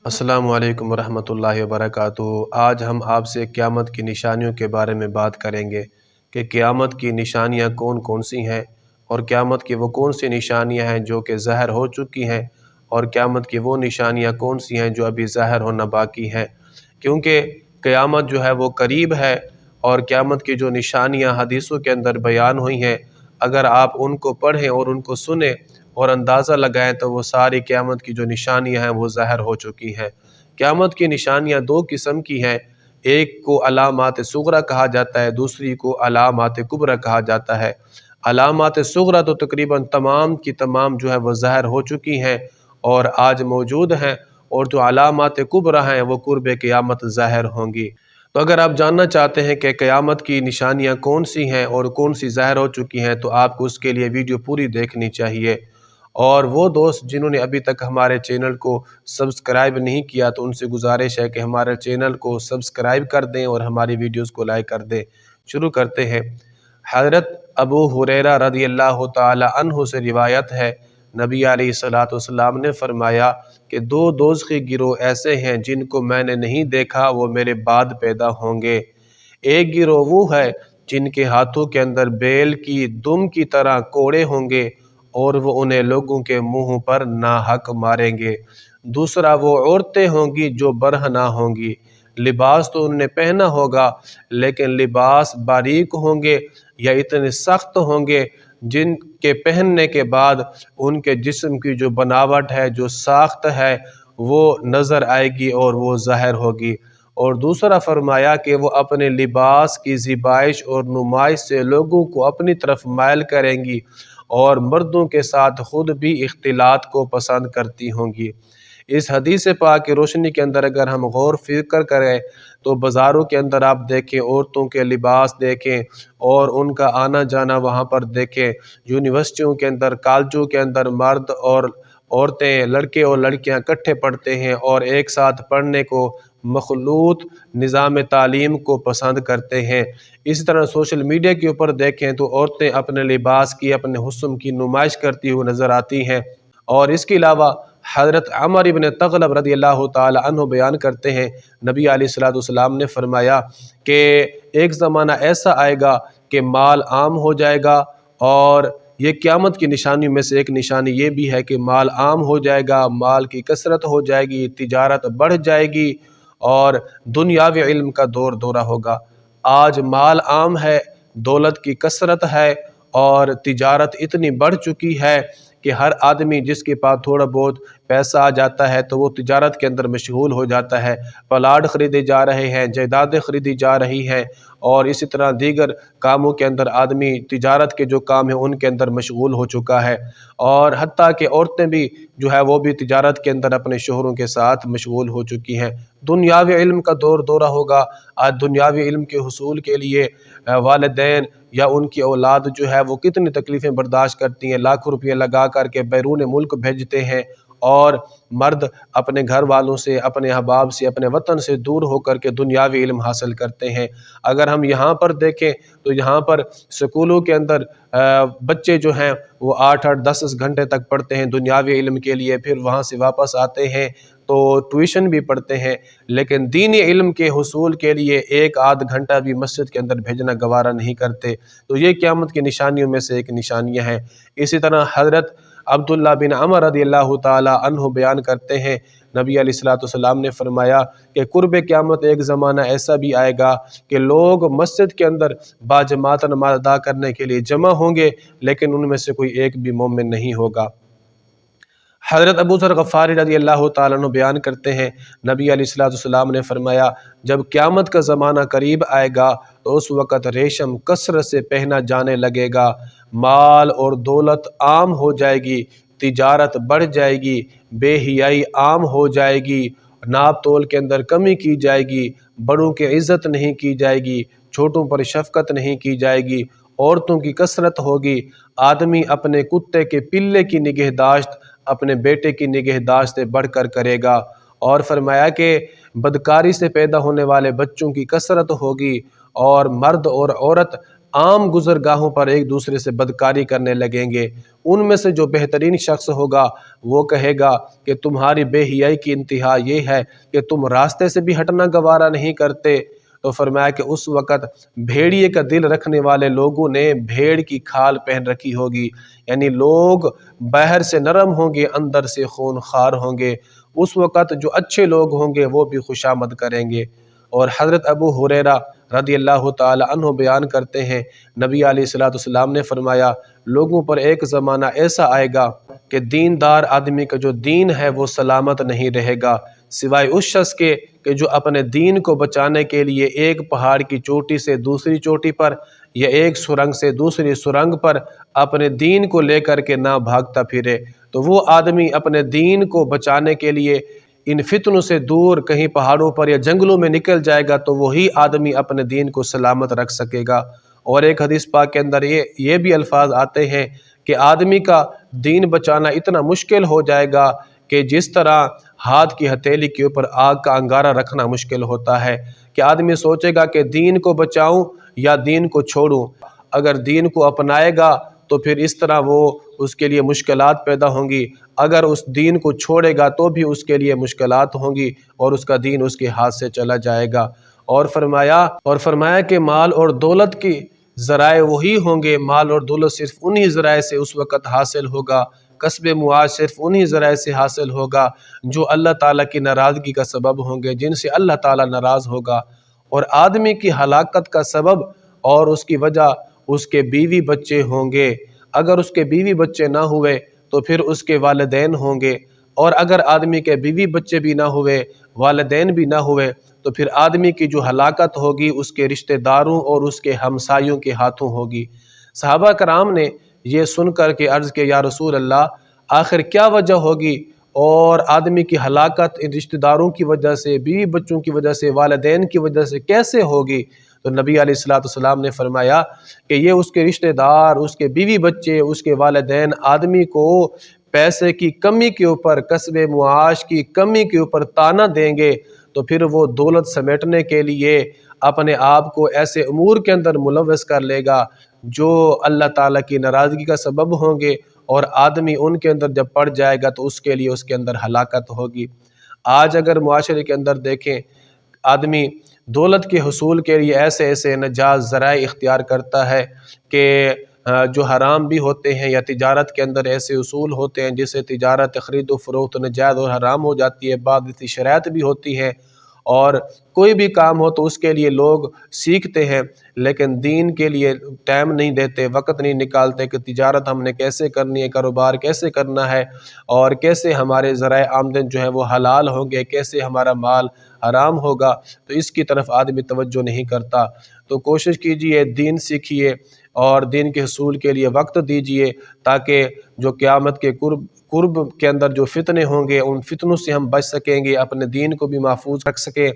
अस्सलामु अलैकुम वरहमतुल्लाहि वबरकातुहू। आज हम आपसे क़यामत की निशानियों के बारे में बात करेंगे कि क़यामत की निशानियां कौन कौन सी हैं और क़यामत की वो कौन सी निशानियां हैं जो कि ज़ाहिर हो चुकी हैं और क़यामत की वो निशानियां कौन सी हैं जो अभी ज़ाहिर होना बाकी हैं, क्योंकि क़यामत जो है वो करीब है। और क़यामत की जो निशानियां हदीसों के अंदर बयान हुई हैं, अगर आप उनको पढ़ें और उनको सुने और अंदाज़ा लगाएं तो वो सारी क़यामत की जो निशानियां हैं वो ज़ाहिर हो चुकी हैं। क़यामत की निशानियां दो किस्म की हैं, एक को अलामात सुग़रा कहा जाता है, दूसरी को अलामात कुबरा कहा जाता है। अलामात सुग़रा तो तकरीबन तमाम की तमाम जो है वो ज़ाहिर हो चुकी हैं और आज मौजूद हैं, और जो अलामात कुबरा हैं वो कुर्ब क़यामत ज़ाहिर होंगी। तो अगर आप जानना चाहते हैं कि क़यामत की निशानियां कौन सी हैं और कौन सी ज़ाहिर हो चुकी हैं, तो आपको उसके लिए वीडियो पूरी देखनी चाहिए। और वो दोस्त जिन्होंने अभी तक हमारे चैनल को सब्सक्राइब नहीं किया, तो उनसे गुजारिश है कि हमारे चैनल को सब्सक्राइब कर दें और हमारी वीडियोस को लाइक कर दें। शुरू करते हैं। हज़रत अबू हुरैरा रज़ियल्लाहु ताला अन्हु से रिवायत है, नबी अलैहिस्सलातु वस्सलाम ने फरमाया कि दो दोज़खी गिरोह ऐसे हैं जिनको मैंने नहीं देखा, वो मेरे बाद पैदा होंगे। एक गिरोह वो है जिनके हाथों के अंदर बैल की दुम की तरह कोड़े होंगे और वो उन्हें लोगों के मुंह पर नाहक मारेंगे। दूसरा वो औरतें होंगी जो बरहना होंगी, लिबास तो उन्होंने पहना होगा लेकिन लिबास बारीक होंगे या इतने सख्त होंगे जिनके पहनने के बाद उनके जिस्म की जो बनावट है, जो साख्त है, वो नज़र आएगी और वो ज़ाहिर होगी। और दूसरा फरमाया कि वो अपने लिबास की ज़िबाइश और नुमाइश से लोगों को अपनी तरफ मायल करेंगी और मर्दों के साथ ख़ुद भी इख्तिलात को पसंद करती होंगी। इस हदीस पाक की रोशनी के अंदर अगर हम गौर फिक्र करें तो बाज़ारों के अंदर आप देखें, औरतों के लिबास देखें और उनका आना जाना वहाँ पर देखें। यूनिवर्सिटियों के अंदर, कॉलेजों के अंदर मर्द और औरतें, लड़के और लड़कियाँ इकट्ठे पढ़ते हैं और एक साथ पढ़ने को, मखलूत निज़ाम तालीम को पसंद करते हैं। इस तरह सोशल मीडिया के ऊपर देखें तो औरतें अपने लिबास की, अपने हुस्न की नुमाइश करती हुई नज़र आती हैं। और इसके अलावा हज़रत अमर इब्न तग़लब रज़ियल्लाहु ताला अन्हु बयान करते हैं, नबी अलैहिस्सलातु वस्सलाम ने फरमाया कि एक ज़माना ऐसा आएगा कि माल आम हो जाएगा, और ये क़यामत की निशानियों में से एक निशानी ये भी है कि माल आम हो जाएगा, माल की कसरत हो जाएगी, तिजारत बढ़ जाएगी और दुनियावी इल्म का दौर दौरा होगा। आज माल आम है, दौलत की कसरत है और तिजारत इतनी बढ़ चुकी है कि हर आदमी जिसके पास थोड़ा बहुत पैसा आ जाता है तो वो तिजारत के अंदर मशगूल हो जाता है। प्लाट ख़रीदे जा रहे हैं, जायदादें ख़रीदी जा रही हैं और इसी तरह दीगर कामों के अंदर आदमी तिजारत के जो काम है उनके अंदर मशगूल हो चुका है। और हत्ता कि औरतें भी जो है वो भी तिजारत के अंदर अपने शोहरों के साथ मशगूल हो चुकी हैं। दुनियावी इल्म का दौर दौरा होगा। आज दुनियावी इल्म के हुसूल के लिए वालिदैन या उनकी औलाद जो है वो कितनी तकलीफ़ें बर्दाश्त करती हैं, लाखों रुपये लगा कर के बैरून मुल्क भेजते हैं और मर्द अपने घर वालों से, अपने अहबाब से, अपने वतन से दूर होकर के दुनियावी इल्म हासिल करते हैं। अगर हम यहाँ पर देखें तो यहाँ पर स्कूलों के अंदर बच्चे जो हैं वो 8-8, 10-10 घंटे तक पढ़ते हैं दुनियावी इल्म के लिए, फिर वहाँ से वापस आते हैं तो ट्यूशन भी पढ़ते हैं, लेकिन दीनी इल्म के हुसूल के लिए 1-8 घंटा भी मस्जिद के अंदर भेजना गवारा नहीं करते। तो ये क़यामत की निशानियों में से एक निशानियाँ हैं। इसी तरह हज़रत अब्दुल्ला बिन अमर रज़ियल्लाहु ताला अन्हु बयान करते हैं, नबी अलैहिस्सलातु वस्सलाम ने फरमाया कि कुर्ब क़यामत एक ज़माना ऐसा भी आएगा कि लोग मस्जिद के अंदर बाजमात नमाज़ अदा करने के लिए जमा होंगे, लेकिन उनमें से कोई एक भी मोमिन नहीं होगा। हज़रत अबू ज़र ग़फ़ारी रज़ियल्लाहु ताला अन्हु बयान करते हैं, नबी अलैहिस्सलातु वस्सलाम ने फरमाया जब क़यामत का ज़माना करीब आएगा तो उस वक़्त रेशम कसरत से पहना जाने लगेगा, माल और दौलत आम हो जाएगी, तिजारत बढ़ जाएगी, बेहियाई आम हो जाएगी, नाप तोल के अंदर कमी की जाएगी, बड़ों की इज़्ज़त नहीं की जाएगी, छोटों पर शफ़क़त नहीं की जाएगी, औरतों की कसरत होगी। आदमी अपने कुत्ते के पिल्ले की निगहदाश्त अपने बेटे की निगहदाश्त से बढ़कर करेगा। और फरमाया कि बदकारी से पैदा होने वाले बच्चों की कसरत होगी और मर्द और औरत عام گزرگاہوں پر ایک دوسرے سے بدکاری کرنے لگیں گے۔ ان میں سے جو بہترین شخص ہوگا وہ کہے گا کہ تمہاری بے حیائی کی انتہا یہ ہے کہ تم راستے سے بھی ہٹنا گوارا نہیں کرتے۔ تو فرمایا کہ اس وقت بھیڑیے کا دل رکھنے والے لوگوں نے بھیڑ کی کھال پہن رکھی ہوگی، یعنی لوگ باہر سے نرم ہوں گے، اندر سے خون خوار ہوں گے۔ اس وقت جو اچھے لوگ ہوں گے وہ بھی خوشامد کریں گے۔ اور حضرت ابو ہریرہ رضی اللہ تعالی عنہ بیان کرتے ہیں، نبی علیہ الصلوۃ والسلام نے فرمایا لوگوں پر ایک زمانہ ایسا آئے گا کہ دیندار آدمی کا جو دین ہے وہ سلامت نہیں رہے گا، سوائے اس شخص کے کہ جو اپنے دین کو بچانے کے لیے ایک پہاڑ کی چوٹی سے دوسری چوٹی پر یا ایک سرنگ سے دوسری سرنگ پر اپنے دین کو لے کر کے نہ بھاگتا پھرے۔ تو وہ آدمی اپنے دین کو بچانے کے لیے ان فتنوں سے دور کہیں پہاڑوں پر یا جنگلوں میں نکل جائے گا تو وہی آدمی اپنے دین کو سلامت رکھ سکے گا۔ اور ایک حدیث پاک کے اندر یہ بھی الفاظ آتے ہیں کہ آدمی کا دین بچانا اتنا مشکل ہو جائے گا کہ جس طرح ہاتھ کی ہتھیلی کے اوپر آگ کا انگارہ رکھنا مشکل ہوتا ہے، کہ آدمی سوچے گا کہ دین کو بچاؤں یا دین کو چھوڑوں۔ اگر دین کو اپنائے گا تو پھر اس طرح وہ اس کے لیے مشکلات پیدا ہوں گی، اگر اس دین کو چھوڑے گا تو بھی اس کے لیے مشکلات ہوں گی اور اس کا دین اس کے ہاتھ سے چلا جائے گا۔ اور فرمایا کہ مال اور دولت کی ذرائع وہی ہوں گے، مال اور دولت صرف انہی ذرائع سے اس وقت حاصل ہوگا، کسب معاش صرف انہی ذرائع سے حاصل ہوگا جو اللہ تعالیٰ کی ناراضگی کا سبب ہوں گے، جن سے اللہ تعالیٰ ناراض ہوگا۔ اور آدمی کی ہلاکت کا سبب اور اس کی وجہ اس کے بیوی بچے ہوں گے۔ اگر اس کے بیوی بچے نہ ہوئے تو پھر اس کے والدین ہوں گے، اور اگر آدمی کے بیوی بچے بھی نہ ہوئے، والدین بھی نہ ہوئے، تو پھر آدمی کی جو ہلاکت ہوگی اس کے رشتہ داروں اور اس کے ہمسایوں کے ہاتھوں ہوگی۔ صحابہ کرام نے یہ سن کر کے عرض کہ یا رسول اللہ، آخر کیا وجہ ہوگی اور آدمی کی ہلاکت ان رشتہ داروں کی وجہ سے، بیوی بچوں کی وجہ سے، والدین کی وجہ سے کیسے ہوگی؟ تو نبی علیہ الصلوۃ والسلام نے فرمایا کہ یہ اس کے رشتہ دار، اس کے بیوی بچے، اس کے والدین آدمی کو پیسے کی کمی کے اوپر، کسب معاش کی کمی کے اوپر طعنہ دیں گے، تو پھر وہ دولت سمیٹنے کے لیے اپنے آپ کو ایسے امور کے اندر ملوث کر لے گا جو اللہ تعالیٰ کی ناراضگی کا سبب ہوں گے، اور آدمی ان کے اندر جب پڑ جائے گا تو اس کے لیے اس کے اندر ہلاکت ہوگی۔ آج اگر معاشرے کے اندر دیکھیں، آدمی دولت کے حصول کے لیے ایسے ایسے ناجائز ذرائع اختیار کرتا ہے کہ جو حرام بھی ہوتے ہیں، یا تجارت کے اندر ایسے اصول ہوتے ہیں جس سے تجارت، خرید و فروخت ناجائز اور حرام ہو جاتی ہے، بعض ایسی شرائط بھی ہوتی ہیں، اور کوئی بھی کام ہو تو اس کے لیے لوگ سیکھتے ہیں لیکن دین کے لیے ٹائم نہیں دیتے، وقت نہیں نکالتے کہ تجارت ہم نے کیسے کرنی ہے، کاروبار کیسے کرنا ہے، اور کیسے ہمارے ذرائع آمدن جو ہے وہ حلال ہوں گے، کیسے ہمارا مال حرام ہوگا، تو اس کی طرف آدمی توجہ نہیں کرتا۔ تو کوشش کیجئے، دین سیکھیے اور دین کے حصول کے لیے وقت دیجئے، تاکہ جو قیامت کے قرب کے اندر جو فتنے ہوں گے ان فتنوں سے ہم بچ سکیں گے، اپنے دین کو بھی محفوظ رکھ سکیں۔